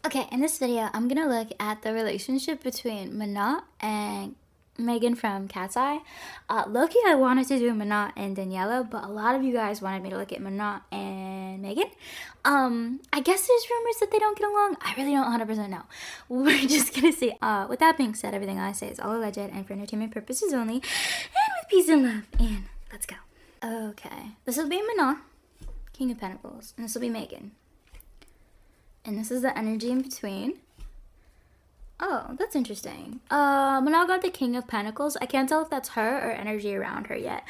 Okay, in this video, I'm gonna look at the relationship between Manon and Megan from Cat's Eye. Low-key, I wanted to do Manon and Daniela, but a lot of you guys wanted me to look at Manon and Megan. I guess there's rumors that they don't get along. I really don't 100% know. We're just gonna see. With that being said, everything I say is all alleged and for entertainment purposes only, and with peace and love, and let's go. Okay, this will be Manon, King of Pentacles, and this will be Megan. And this is the energy in between. Oh, that's interesting. Manon got the King of Pentacles. I can't tell if that's her or energy around her yet.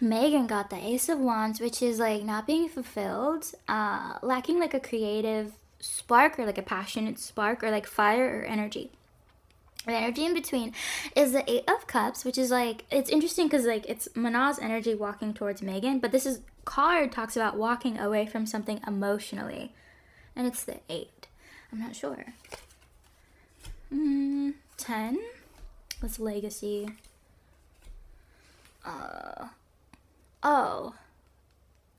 Megan got the Ace of Wands, which is like not being fulfilled, lacking like a creative spark or like a passionate spark or like fire or energy. The energy in between is the Eight of Cups, which is like, it's interesting because like it's Manon's energy walking towards Megan, but this card talks about walking away from something emotionally. And it's the 8. I'm not sure. 10. What's legacy? Oh.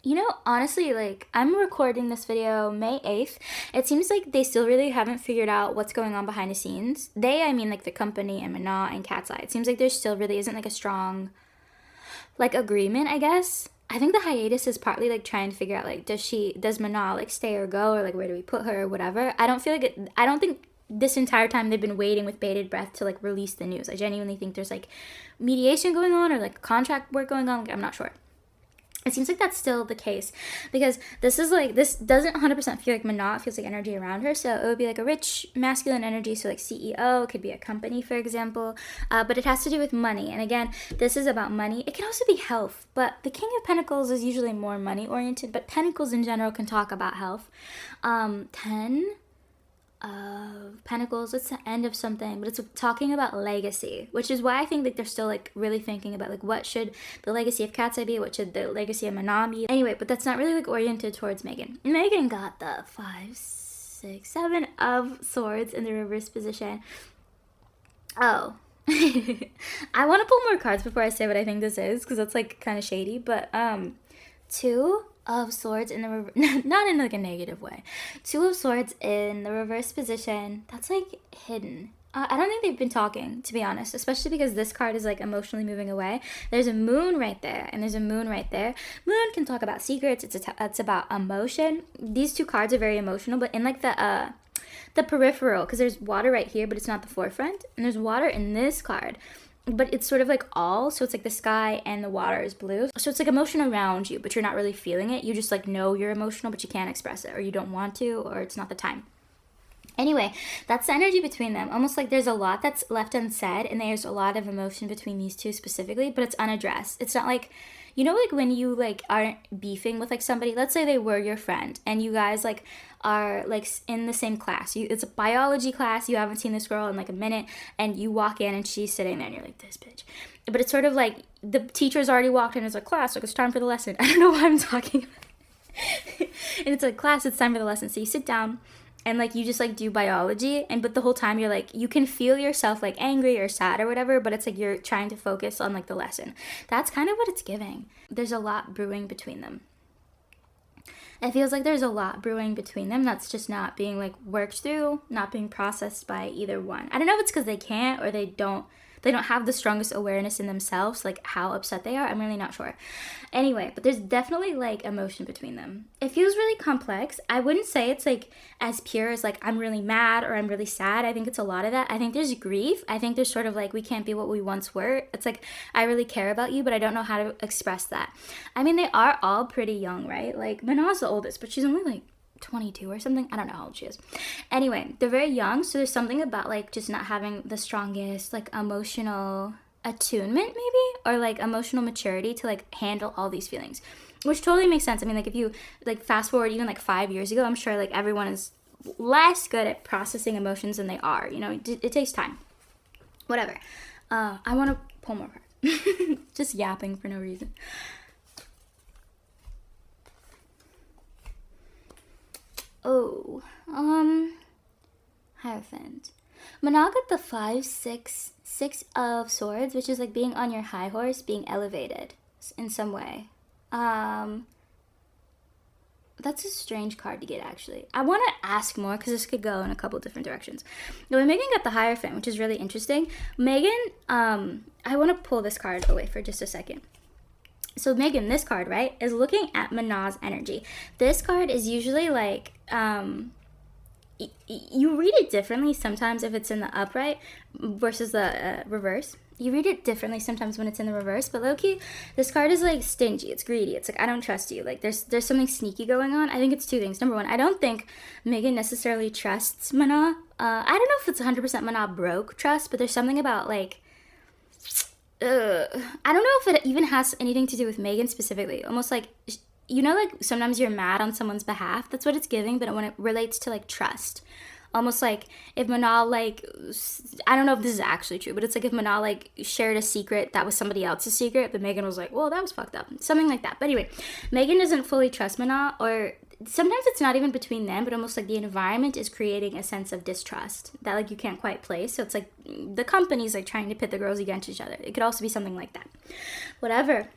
You know, honestly, like, I'm recording this video May 8th. It seems like they still really haven't figured out what's going on behind the scenes. They, I mean, like, the company and Manon and Cat's Eye. It seems like there still really isn't, like, a strong, like, agreement, I guess. I think the hiatus is partly like trying to figure out like does Manon like stay or go, or like where do we put her or whatever. I don't think this entire time they've been waiting with bated breath to like release the news. I genuinely think there's like mediation going on or like contract work going on. Like, I'm not sure. It seems like that's still the case because this doesn't 100% feel like Manon. It feels like energy around her. So it would be like a rich masculine energy. So like CEO, could be a company, for example. But it has to do with money. And again, this is about money. It can also be health. But the King of Pentacles is usually more money oriented. But Pentacles in general can talk about health. 10 of Pentacles, it's the end of something, but it's talking about legacy, which is why I think that they're still like really thinking about like what should the legacy of Cat's Eye be, what should the legacy of Manon be. Anyway, but that's not really like oriented towards Megan. Megan got the 5, 6, 7 of Swords in the reverse position. Oh. I want to pull more cards before I say what I think this is, because that's like kind of shady, but 2 of Swords in the not in like a negative way. 2 of Swords in the reverse position. That's like hidden. I don't think they've been talking, to be honest, especially because this card is like emotionally moving away. There's a moon right there, and there's a moon right there. Moon can talk about secrets. It's about emotion. These 2 cards are very emotional, but in like the peripheral, because there's water right here, but it's not the forefront, and there's water in this card. But it's sort of like all, so it's like the sky and the water is blue. So it's like emotion around you, but you're not really feeling it. You just like know you're emotional, but you can't express it, or you don't want to, or it's not the time. Anyway, that's the energy between them. Almost like there's a lot that's left unsaid, and there's a lot of emotion between these 2 specifically, but it's unaddressed. It's not like, you know, like when you like aren't beefing with like somebody, let's say they were your friend and you guys like are like in the same class. It's a biology class. You haven't seen this girl in like a minute, and you walk in and she's sitting there and you're like, this bitch. But it's sort of like the teacher's already walked in and it's like, class, like it's time for the lesson. I don't know why I'm talking about. And it's like, class, it's time for the lesson. So you sit down and like you just like do biology, but the whole time you're like, you can feel yourself like angry or sad or whatever, but it's like you're trying to focus on like the lesson. That's kind of what it's giving. There's a lot brewing between them. It feels like there's a lot brewing between them that's just not being like worked through, not being processed by either one. I don't know if it's because they can't or they don't have the strongest awareness in themselves, like how upset they are. I'm really not sure. Anyway, but there's definitely like emotion between them. It feels really complex. I wouldn't say it's like as pure as like I'm really mad or I'm really sad. I think it's a lot of that. I think there's grief. I think there's sort of like we can't be what we once were. It's like I really care about you, but I don't know how to express that. I mean, they are all pretty young, right? Like Manon's the oldest, but she's only like 22 or something. I don't know how old she is. Anyway, they're very young, so there's something about like just not having the strongest like emotional attunement maybe, or like emotional maturity to like handle all these feelings, which totally makes sense. I mean, like if you like fast forward even like 5 years ago, I'm sure like everyone is less good at processing emotions than they are, you know. It takes time. Whatever. I want to pull more cards. Just yapping for no reason. Oh, Hierophant. Manon got the 5, 6 of Swords, which is like being on your high horse, being elevated in some way. That's a strange card to get, actually. I want to ask more because this could go in a couple different directions. Now, Megan got the Hierophant, which is really interesting. Megan, I want to pull this card away for just a second. So Megan, this card, right, is looking at Manon's energy. This card is usually like, you read it differently sometimes if it's in the upright versus the reverse. You read it differently sometimes when it's in the reverse, but low-key, this card is like stingy, it's greedy, it's like, I don't trust you. Like there's something sneaky going on. I think it's two things. Number one, I don't think Megan necessarily trusts Manon. I don't know if it's 100% Manon broke trust, but there's something about like, I don't know if it even has anything to do with Megan specifically. Almost like, you know, like sometimes you're mad on someone's behalf. That's what it's giving, but when it relates to like trust. Almost like if Manon, like, I don't know if this is actually true, but it's like if Manon, like, shared a secret that was somebody else's secret, but Megan was like, well, that was fucked up. Something like that. But anyway, Megan doesn't fully trust Manon, or sometimes it's not even between them, but almost like the environment is creating a sense of distrust that, like, you can't quite place. So it's like the company's, like, trying to pit the girls against each other. It could also be something like that. Whatever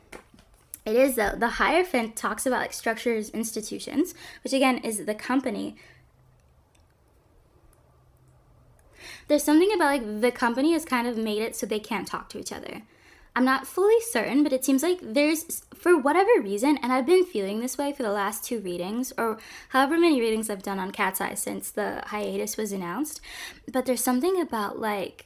it is, though, the Hierophant talks about, like, structures, institutions, which, again, is the company. There's something about, like, the company has kind of made it so they can't talk to each other. I'm not fully certain, but it seems like there's, for whatever reason, and I've been feeling this way for the last 2 readings, or however many readings I've done on Cat's Eye since the hiatus was announced, but there's something about, like,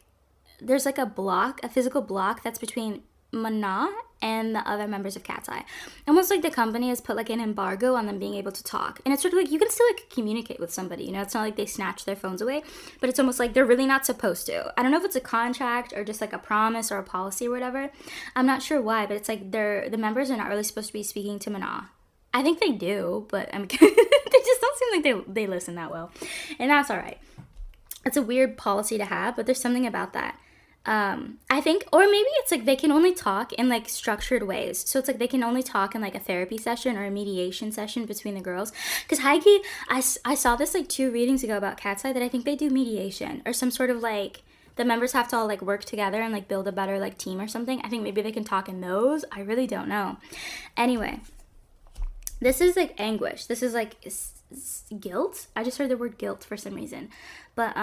there's, like, a block, a physical block that's between Manon and the other members of Cat's Eye. Almost like the company has put like an embargo on them being able to talk. And it's sort of like you can still like communicate with somebody, you know, it's not like they snatch their phones away, but it's almost like they're really not supposed to. I don't know if it's a contract or just like a promise or a policy or whatever. I'm not sure why, but it's like the members are not really supposed to be speaking to Manon. I think they do, but they just don't seem like they listen that well. And that's all right. It's a weird policy to have, but there's something about that. I think, or maybe it's like they can only talk in like structured ways. So it's like they can only talk in like a therapy session or a mediation session between the girls. Because high-key, I saw this like 2 readings ago about Cat's Eye that I think they do mediation or some sort of like, the members have to all like work together and like build a better like team or something. I think maybe they can talk in those. I really don't know. Anyway, this is like anguish. This is like guilt. I just heard the word guilt for some reason. But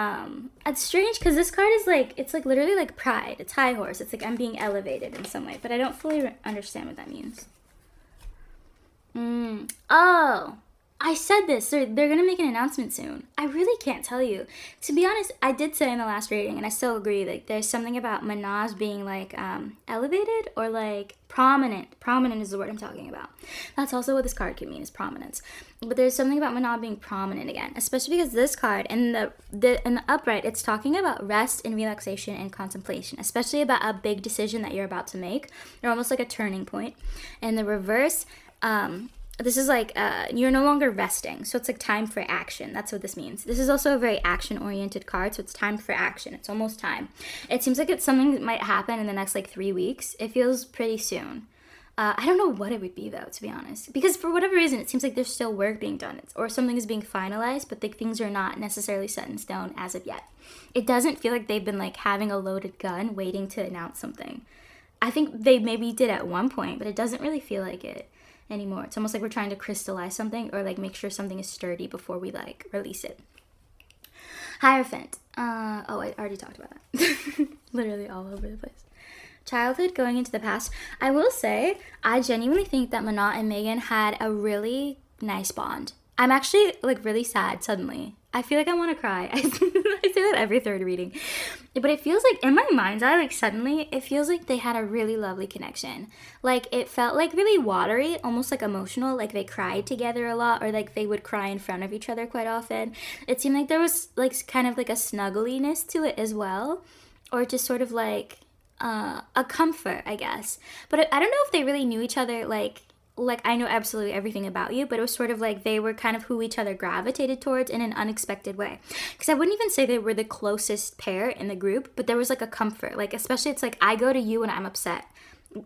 it's strange because this card is like, it's like literally like pride. It's high horse. It's like I'm being elevated in some way. But I don't fully understand what that means. Oh, I said this. They're going to make an announcement soon. I really can't tell you. To be honest, I did say in the last reading, and I still agree, like there's something about Manon's being like elevated or like prominent. Prominent is the word I'm talking about. That's also what this card can mean, is prominence. But there's something about Manon being prominent again, especially because this card in the upright, it's talking about rest and relaxation and contemplation, especially about a big decision that you're about to make, or almost like a turning point. And the reverse, this is like you're no longer resting, so it's like time for action. That's what this means. This is also a very action-oriented card, so it's time for action. It's almost time. It seems like it's something that might happen in the next like 3 weeks. It feels pretty soon. I don't know what it would be though, to be honest, because for whatever reason, it seems like there's still work being done, or something is being finalized, but the things are not necessarily set in stone as of yet. It doesn't feel like they've been like having a loaded gun waiting to announce something. I think they maybe did at one point, but it doesn't really feel like it anymore. It's almost like we're trying to crystallize something or like make sure something is sturdy before we like release it. Hierophant. Oh, I already talked about that. Literally all over the place. Childhood going into the past. I will say, I genuinely think that Manon and Megan had a really nice bond. I'm actually like really sad suddenly. I feel like I want to cry. I say that every 3rd reading. But it feels like, in my mind's eye, like suddenly, it feels like they had a really lovely connection. Like, it felt like really watery, almost like emotional, like they cried together a lot, or like they would cry in front of each other quite often. It seemed like there was like kind of like a snuggliness to it as well, or just sort of like a comfort, I guess. But I don't know if they really knew each other, like I know absolutely everything about you, but it was sort of like they were kind of who each other gravitated towards in an unexpected way. Because I wouldn't even say they were the closest pair in the group, but there was like a comfort. Like, especially it's like I go to you when I'm upset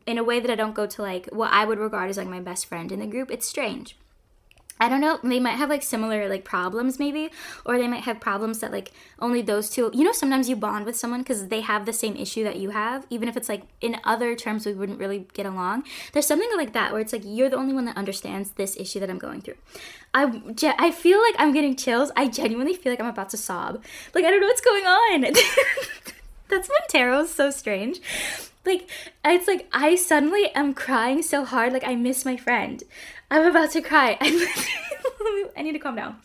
in a way that I don't go to like what I would regard as like my best friend in the group. It's strange. I don't know, they might have like similar like problems maybe, or they might have problems that like only those two, you know, sometimes you bond with someone because they have the same issue that you have, even if it's like in other terms we wouldn't really get along. There's something like that where it's like you're the only one that understands this issue that I'm going through. I feel like I'm getting chills. I genuinely feel like I'm about to sob. Like, I don't know what's going on. That's when tarot is so strange. Like, it's like I suddenly am crying so hard, like I miss my friend. I'm about to cry. I need to calm down.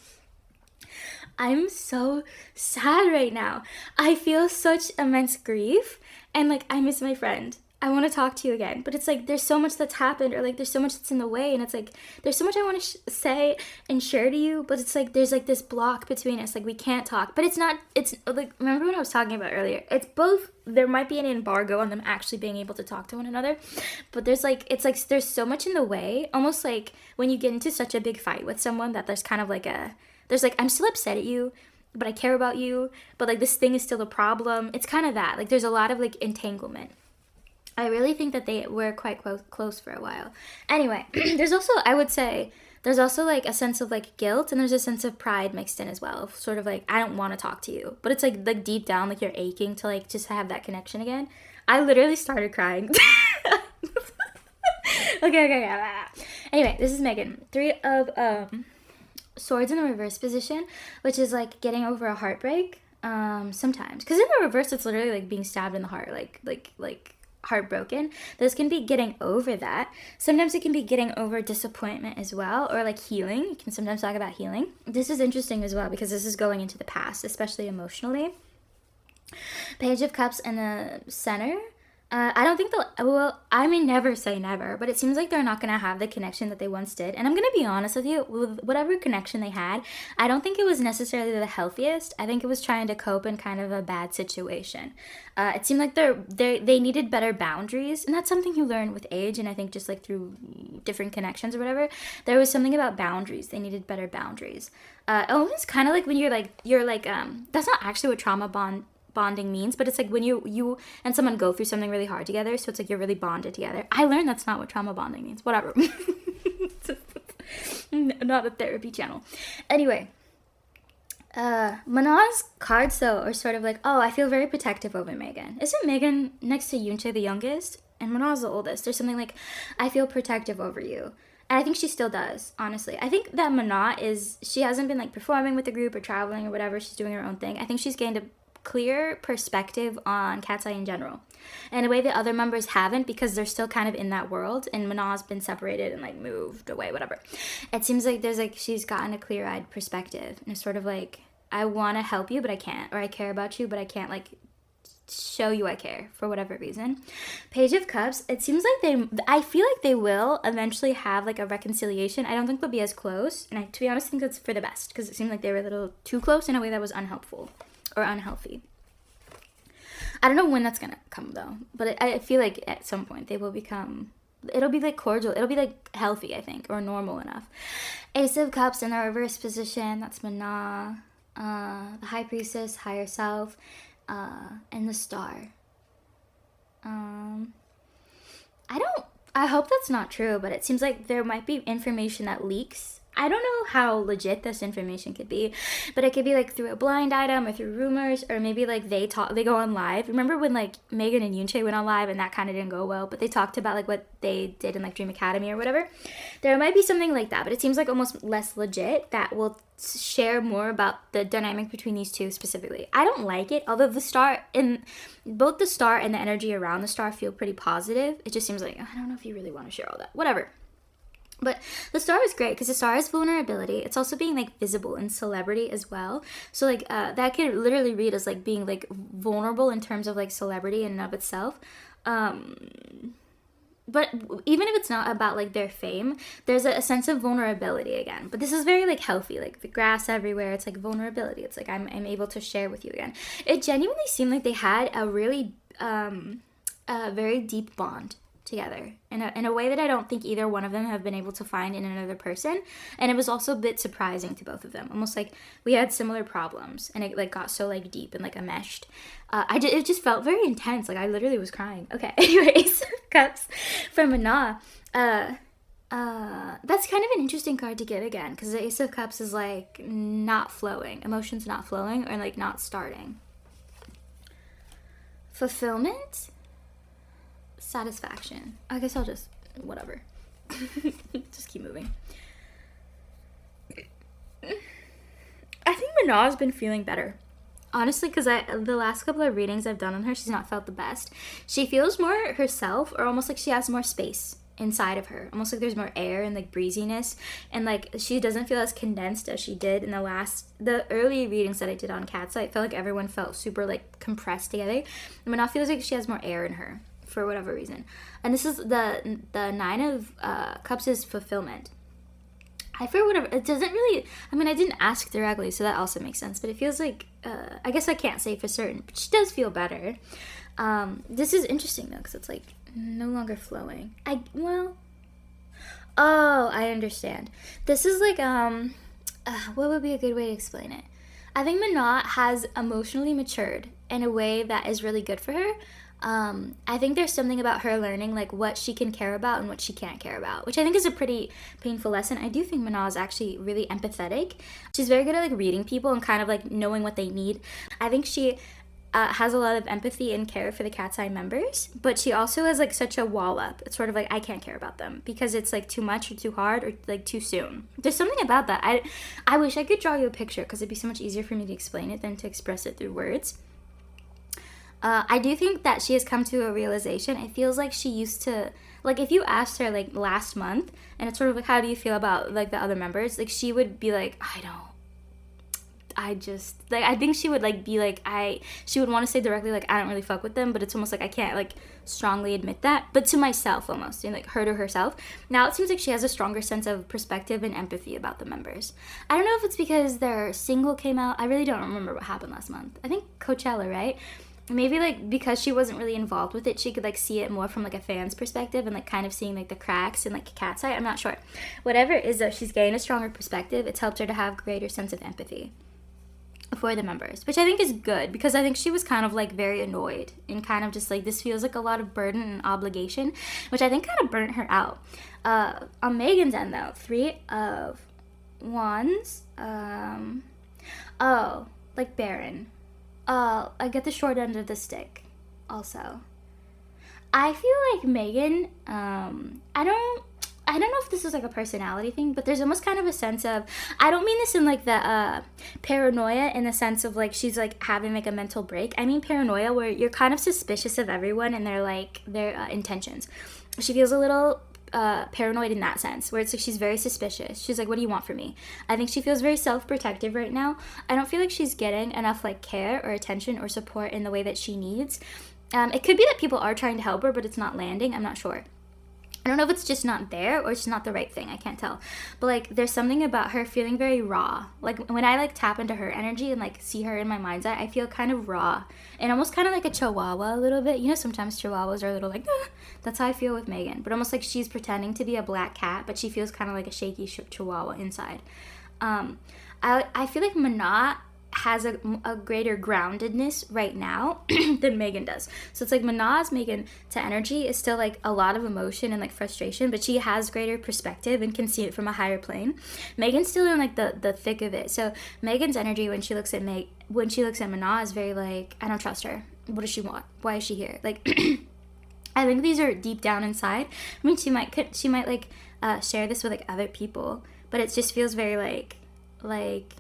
I'm so sad right now. I feel such immense grief, and like I miss my friend. I want to talk to you again, but it's like there's so much that's happened, or like there's so much that's in the way, and it's like there's so much I want to say and share to you, but it's like there's like this block between us, like we can't talk. But it's not, it's like, remember when I was talking about earlier, it's both, there might be an embargo on them actually being able to talk to one another, but there's like, it's like there's so much in the way, almost like when you get into such a big fight with someone that there's kind of like there's like, I'm still upset at you, but I care about you, but like this thing is still a problem. It's kind of that, like there's a lot of like entanglement. I really think that they were quite close for a while. Anyway, there's also, I would say, there's also like a sense of like guilt, and there's a sense of pride mixed in as well. Sort of like, I don't want to talk to you. But it's like deep down, like you're aching to like just have that connection again. I literally started crying. Okay. Anyway, this is Megan. 3 of Swords in the reverse position, which is like getting over a heartbreak sometimes. Because in the reverse, it's literally like being stabbed in the heart, like heartbroken. This can be getting over that. Sometimes it can be getting over disappointment as well, or like healing. You can sometimes talk about healing. This is interesting as well because this is going into the past, especially emotionally. Page of Cups in the center. I don't think well, I may never say never, but it seems like they're not going to have the connection that they once did. And I'm going to be honest with you, with whatever connection they had, I don't think it was necessarily the healthiest. I think it was trying to cope in kind of a bad situation. It seemed like they needed better boundaries, and that's something you learn with age, and I think just like through different connections or whatever, there was something about boundaries. They needed better boundaries. Almost kind of like when you're like, that's not actually what trauma bonding means, but it's like when you and someone go through something really hard together, so it's like you're really bonded together. I learned that's not what trauma bonding means. Whatever. Not a therapy channel. Anyway, Manon's cards though are sort of like, oh, I feel very protective over Megan. Isn't Megan next to Yunche the youngest? And Manon's the oldest. There's something like, I feel protective over you. And I think she still does, honestly. I think that Manon she hasn't been like performing with the group or traveling or whatever. She's doing her own thing. I think she's gained a clear perspective on Cat's Eye in general, in a way that other members haven't, because they're still kind of in that world, and Manon's been separated and like moved away, whatever. It seems like there's like she's gotten a clear-eyed perspective, and it's sort of like, I want to help you but I can't, or I care about you but I can't like show you I care for whatever reason. Page of Cups, it seems like I feel like they will eventually have like a reconciliation. I don't think they'll be as close, and I, to be honest, think that's for the best, because it seemed like they were a little too close in a way that was unhelpful or unhealthy. I don't know when that's gonna come though, but I feel like at some point they will become, it'll be like cordial, it'll be like healthy, I think, or normal enough. Ace of Cups in the reverse position, that's Manon, the High Priestess, Higher Self, and the Star. I hope that's not true, but it seems like there might be information that leaks. I don't know how legit this information could be, but it could be like through a blind item or through rumors, or maybe like they go on live. Remember when like Megan and Yunche went on live and that kind of didn't go well, but they talked about like what they did in like Dream Academy or whatever. There might be something like that, but it seems like almost less legit that will share more about the dynamic between these two specifically. I don't like it, although both the Star and the energy around the Star feel pretty positive. It just seems like, I don't know if you really want to share all that. Whatever. But the Star is great because the Star is vulnerability. It's also being like visible in celebrity as well. So like that could literally read as like being like vulnerable in terms of like celebrity in and of itself. But even if it's not about like their fame, there's a sense of vulnerability again. But this is very like healthy, like the grass everywhere. It's like vulnerability. It's like I'm able to share with you again. It genuinely seemed like they had a really very deep bond together in a way that I don't think either one of them have been able to find in another person. And it was also a bit surprising to both of them, almost like we had similar problems, and it like got so like deep and like enmeshed. It just felt very intense. Like I literally was crying. Okay, anyways, Cups from Manon. That's kind of an interesting card to get again, because the Ace of Cups is like not flowing, emotions not flowing, or like not starting. Fulfillment, satisfaction. I guess I'll just whatever. Just keep moving. I think Manon's been feeling better, honestly, because the last couple of readings I've done on her, she's not felt the best. She feels more herself, or almost like she has more space inside of her, almost like there's more air and like breeziness, and like she doesn't feel as condensed as she did in the early readings that I did on Cat's Eye. I felt like everyone felt super like compressed together. Manon feels like she has more air in her for whatever reason. And this is the Nine of Cups is fulfillment. It doesn't really, I mean, I didn't ask directly, so that also makes sense, but it feels like, I guess I can't say for certain, but she does feel better. This is interesting though, because it's like no longer flowing. I understand. This is like, what would be a good way to explain it? I think Manon has emotionally matured in a way that is really good for her. I think there's something about her learning like what she can care about and what she can't care about, which I think is a pretty painful lesson. I do think Manon is actually really empathetic. She's very good at like reading people and kind of like knowing what they need. I think she has a lot of empathy and care for the Cat's Eye members, but she also has like such a wall up. It's sort of like, I can't care about them because it's like too much or too hard or like too soon. There's something about that. I wish I could draw you a picture because it'd be so much easier for me to explain it than to express it through words. I do think that she has come to a realization. It feels like she used to, like if you asked her like last month and it's sort of like, how do you feel about like the other members? Like she would be like, I think she would like be like, she would want to say directly like, I don't really fuck with them, but it's almost like I can't like strongly admit that, but to myself almost, and like her to herself. Now it seems like she has a stronger sense of perspective and empathy about the members. I don't know if it's because their single came out. I really don't remember what happened last month. I think Coachella, right? Maybe like because she wasn't really involved with it, she could like see it more from like a fan's perspective and like kind of seeing like the cracks and like Cat's Eye. I'm not sure. Whatever it is though, she's gained a stronger perspective. It's helped her to have greater sense of empathy for the members, which I think is good, because I think she was kind of like very annoyed and kind of just like, this feels like a lot of burden and obligation, which I think kind of burnt her out. On Megan's end though, 3 of Wands, like Baron. I get the short end of the stick also. I feel like Megan, I don't know if this is like a personality thing, but there's almost kind of a sense of, I don't mean this in like the paranoia in the sense of like she's like having like a mental break. I mean paranoia where you're kind of suspicious of everyone and their intentions. She feels a little paranoid in that sense, where it's like she's very suspicious. She's like, what do you want from me? I think she feels very self-protective right now. I don't feel like she's getting enough like care or attention or support in the way that she needs. It could be that people are trying to help her, but it's not landing. I'm not sure. I don't know if it's just not there or it's not the right thing. I can't tell. But like there's something about her feeling very raw. Like when I like tap into her energy and like see her in my mind's eye, I feel kind of raw and almost kind of like a chihuahua a little bit. You know, sometimes chihuahuas are a little like, ah. That's how I feel with Megan. But almost like she's pretending to be a black cat, but she feels kind of like a shaky chihuahua inside. I feel like Manon has a greater groundedness right now than Megan does. So it's like Manon's Megan to energy is still like a lot of emotion and like frustration, but she has greater perspective and can see it from a higher plane. Megan's still in like the thick of it. So Megan's energy when she looks at Manon is very like, I don't trust her. What does she want? Why is she here? Like I think these are deep down inside. I mean, she might like share this with like other people, but it just feels very like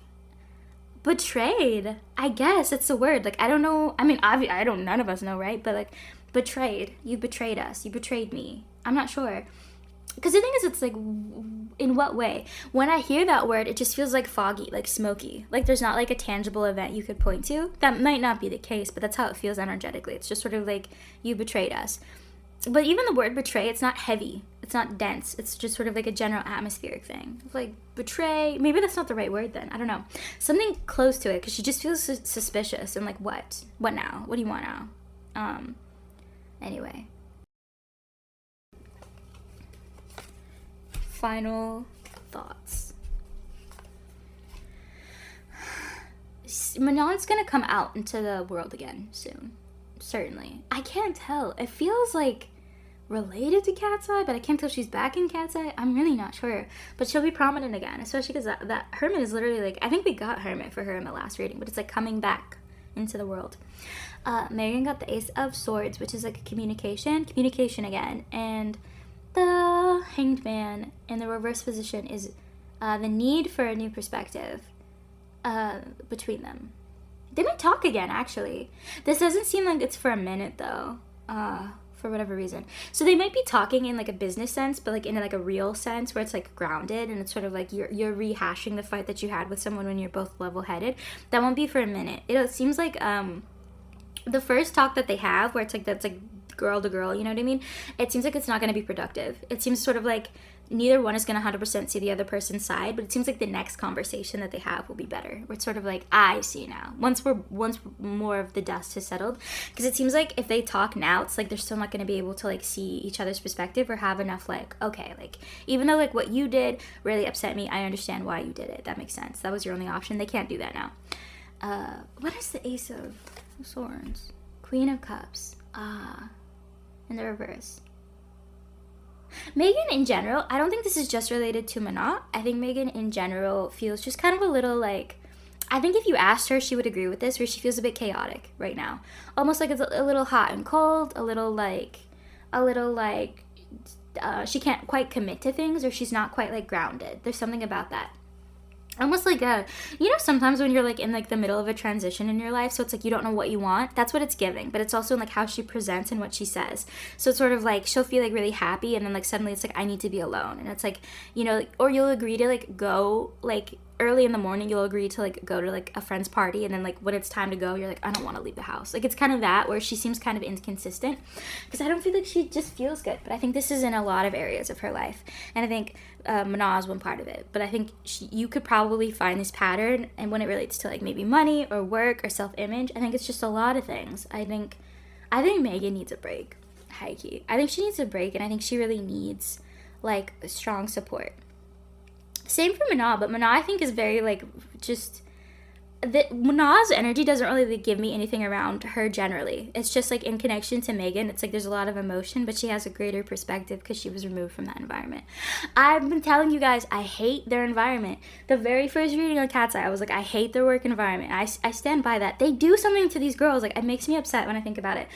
betrayed. I guess it's the word. Like, I don't know. I mean, none of us know, right? But like, betrayed. You betrayed us. You betrayed me. I'm not sure. Because the thing is, it's like, in what way? When I hear that word, it just feels like foggy, like smoky. Like there's not like a tangible event you could point to. That might not be the case, but that's how it feels energetically. It's just sort of like, you betrayed us. But even the word betray, it's not heavy. It's not dense. It's just sort of like a general atmospheric thing. Like, betray. Maybe that's not the right word then. I don't know. Something close to it, because she just feels suspicious and like, what? What now? What do you want now? Anyway. Final thoughts. Manon's gonna come out into the world again soon. Certainly. I can't tell. It feels like related to Cat's Eye, but I can't tell if she's back in Cat's Eye. I'm really not sure. But she'll be prominent again, especially because that Hermit is literally like, I think we got Hermit for her in the last reading, but it's like coming back into the world. Megan got the Ace of Swords, which is like communication again. And the Hanged Man in the reverse position is the need for a new perspective between them. They might talk again, actually. This doesn't seem like it's for a minute, though, for whatever reason. So they might be talking in, like, a business sense, but, like, in, like, a real sense where it's, like, grounded, and it's sort of, like, you're rehashing the fight that you had with someone when you're both level-headed. That won't be for a minute. It seems like the first talk that they have, where it's, like, that's, like, girl to girl, you know what I mean? It seems like it's not going to be productive. It seems sort of like neither one is going to 100% see the other person's side, but it seems like the next conversation that they have will be better. Where it's sort of like, I see now. Once more of the dust has settled. Because it seems like if they talk now, it's like they're still not going to be able to, like, see each other's perspective or have enough, like, okay, like, even though, like, what you did really upset me, I understand why you did it. That makes sense. That was your only option. They can't do that now. What is the Ace of Swords? Queen of Cups. In the reverse. Megan in general, I don't think this is just related to Manon. I think Megan in general feels just kind of a little like, I think if you asked her, she would agree with this, where she feels a bit chaotic right now. Almost like it's a little hot and cold, a little like, she can't quite commit to things, or she's not quite, like, grounded. There's something about that. Almost like sometimes when you're, like, in, like, the middle of a transition in your life, so it's like you don't know what you want. That's what it's giving, but it's also in, like, how she presents and what she says. So it's sort of like she'll feel, like, really happy, and then, like, suddenly it's like, I need to be alone. And it's like, you know, or you'll agree to, like, go, like, early in the morning, you'll agree to, like, go to, like, a friend's party, and then, like, when it's time to go, you're like, I don't want to leave the house. Like, it's kind of that, where she seems kind of inconsistent, because I don't feel like she just feels good. But I think this is in a lot of areas of her life, and I think Manon is one part of it. But I think you could probably find this pattern, and when it relates to, like, maybe money or work or self-image, I think it's just a lot of things. I think Megan needs a break, high key. I think she needs a break, and I think she really needs, like, strong support. Same for Manon, but Manon, I think, is very, like, just, Manon's energy doesn't really, like, give me anything around her generally. It's just, like, in connection to Megan, it's like there's a lot of emotion, but she has a greater perspective because she was removed from that environment. I've been telling you guys, I hate their environment. The very first reading on Cat's Eye, I was like, I hate their work environment. I stand by that. They do something to these girls. Like, it makes me upset when I think about it.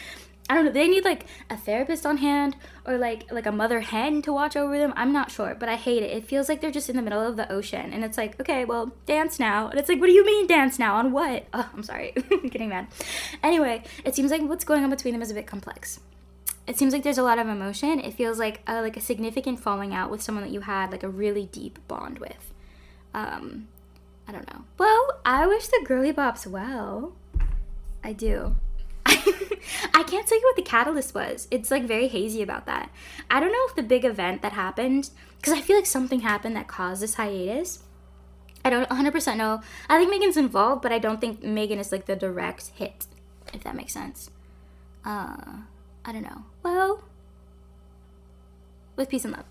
I don't know, they need, like, a therapist on hand, or, like a mother hen to watch over them. I'm not sure, but I hate it. It feels like they're just in the middle of the ocean, and it's like, okay, well, dance now. And it's like, what do you mean dance now? On what? Oh, I'm sorry. I'm getting mad. Anyway, it seems like what's going on between them is a bit complex. It seems like there's a lot of emotion. It feels like a significant falling out with someone that you had, like, a really deep bond with. I don't know. Well, I wish the girly bops well. I do. I can't tell you what the catalyst was. It's, like, very hazy about that. I don't know if the big event that happened, because I feel like something happened that caused this hiatus. I don't 100% know. I think Megan's involved, but I don't think Megan is, like, the direct hit, if that makes sense. I don't know. Well, with peace and love.